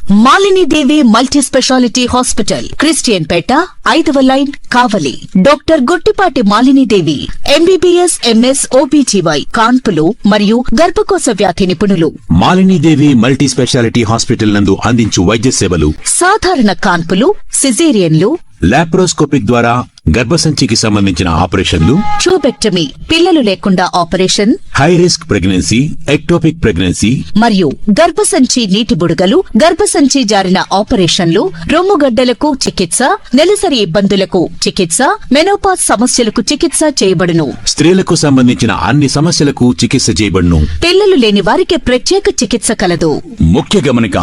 మాలిని దేవి multi speciality hospital, Christian పేట, 5వ line, కావలి. Doctor Guttipati Malini దేవి, MBBS, MS, OBGY, కాన్పులు మరియు గర్భకోశ వ్యాధి నిపుణులు. మాలిని దేవి మల్టీ స్పెషాలిటీ హాస్పిటల్ నందు అందించు వైద్య సేవలు: సాధారణ కాన్పులు, సిజేరియన్లు, లాప్రోస్కోపిక్ ద్వారా గర్భసంచికి సంబంధించిన ఆపరేషన్లు, ట్యూబెక్టమీ, పిల్లలు లేకుండా operation, high risk pregnancy, ectopic pregnancy మరియు గర్భసంచి నీటి బుడగలు, గర్భసంచి జారిన ఆపరేషన్లు, రొమ్ముగడ్డలకు చికిత్స, నెలసరి ఇబ్బందులకు చికిత్స, మెనోపాజ్ సమస్యలకు చికిత్స చేయబడును. స్త్రీలకు సంబంధించిన అన్ని సమస్యలకు చికిత్స చేయబడును. పిల్లలు లేని వారికి ప్రత్యేక చికిత్స కలదు. ముఖ్య గమనిక: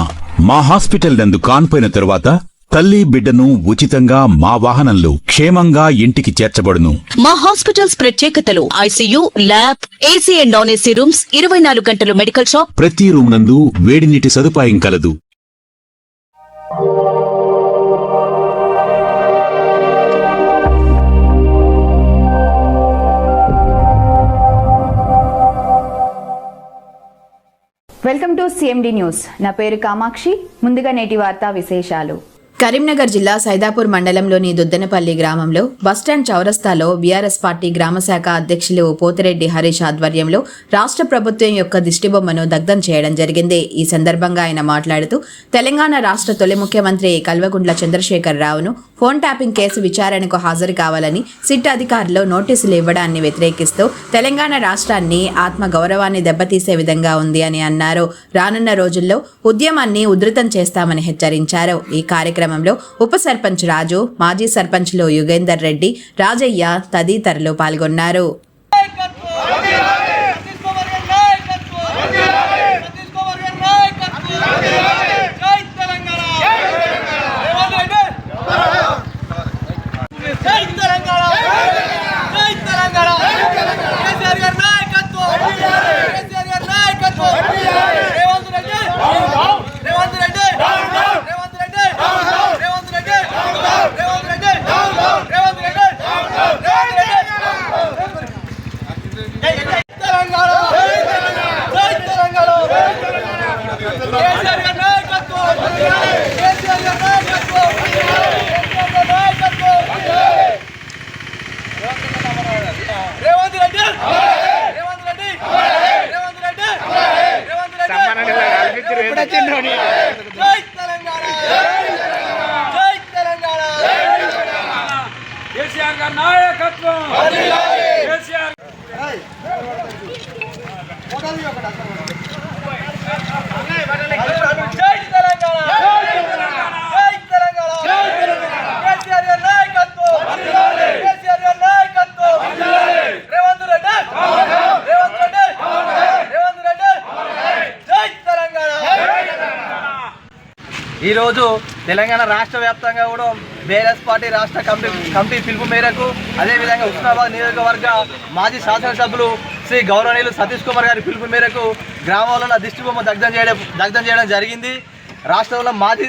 మా హాస్పిటల్ నందు కాన్పోయిన తరువాత తల్లి బిడ్డను ఉచితంగా మా వాహనంలో క్షేమంగా ఇంటికి చేర్చబడును. మా హాస్పిటల్స్ ప్రత్యేకతలు: ICU, lab, AC and non AC rooms, 24 గంటలు మెడికల్ షాప్, ప్రతి రూమ్ నందు వేడి నీటి సదుపాయం కలదు. Welcome to CMD news. నా పేరు కామాక్షి. ముందుగా నేటి వార్తా విశేషాలు. కరీంనగర్ జిల్లా సైదాపూర్ మండలంలోని దుద్దనపల్లి గ్రామంలో బస్టాండ్ చౌరస్తాలో బీఆర్ఎస్ పార్టీ గ్రామశాఖ అధ్యక్షులు పోతిరెడ్డి హరీష్ ఆధ్వర్యంలో రాష్ట్ర ప్రభుత్వం యొక్క దిష్టిబొమ్మను దగ్ధం చేయడం జరిగింది. ఈ సందర్భంగా ఆయన మాట్లాడుతూ తెలంగాణ రాష్ట్ర తొలి ముఖ్యమంత్రి కల్వకుంట్ల చంద్రశేఖర్ రావును ఫోన్ ట్యాపింగ్ కేసు విచారణకు హాజరు కావాలని సిట్ అధికారులు నోటీసులు ఇవ్వడాన్ని వ్యతిరేకిస్తూ తెలంగాణ రాష్ట్రాన్ని ఆత్మ గౌరవాన్ని దెబ్బతీసే విధంగా ఉంది అని అన్నారు. రానున్న రోజుల్లో ఉద్యమాన్ని ఉధృతం చేస్తామని హెచ్చరించారు. ఈ కార్యక్రమంలో ఉప సర్పంచ్ రాజు, మాజీ సర్పంచ్లు యుగేందర్ రెడ్డి, రాజయ్య తదితరులు పాల్గొన్నారు. ఈరోజు తెలంగాణ రాష్ట్ర వ్యాప్తంగా కూడా బీఆర్ఎస్ పార్టీ రాష్ట్ర కమిటీ పిలుపు మేరకు, అదేవిధంగా హుస్నాబాద్ నియోజకవర్గ మాజీ శాసనసభ్యులు శ్రీ గౌరవనీయులు సతీష్ కుమార్ గారి పిలుపు మేరకు గ్రామాలలో దిష్టిబొమ్మ దగ్ధం చేయడం జరిగింది. రాష్ట్రంలో మాజీ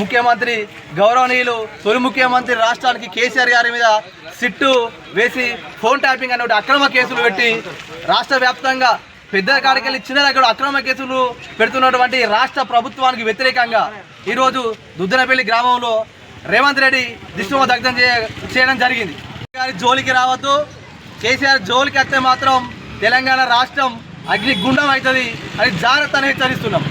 ముఖ్యమంత్రి గౌరవనీయులు తొలి ముఖ్యమంత్రి రాష్ట్రానికి కేసీఆర్ గారి మీద సిట్టు వేసి ఫోన్ ట్యాపింగ్ అనే అక్రమ కేసులు పెట్టి రాష్ట్ర వ్యాప్తంగా పెద్ద కాడికెళ్ళి చిన్న దగ్గర అక్రమ కేసులు పెడుతున్నటువంటి రాష్ట్ర ప్రభుత్వానికి వ్యతిరేకంగా ఈరోజు దుద్దనపల్లి గ్రామంలో రేవంత్ రెడ్డి దిష్టిబొమ్మ దగ్ధం చేయడం జరిగింది. గారి జోలికి రావద్దు, కేసీఆర్ జోలికి వస్తే మాత్రం తెలంగాణ రాష్ట్రం అగ్నిగుండం అవుతుంది అని జాగ్రత్తని హెచ్చరిస్తున్నాం.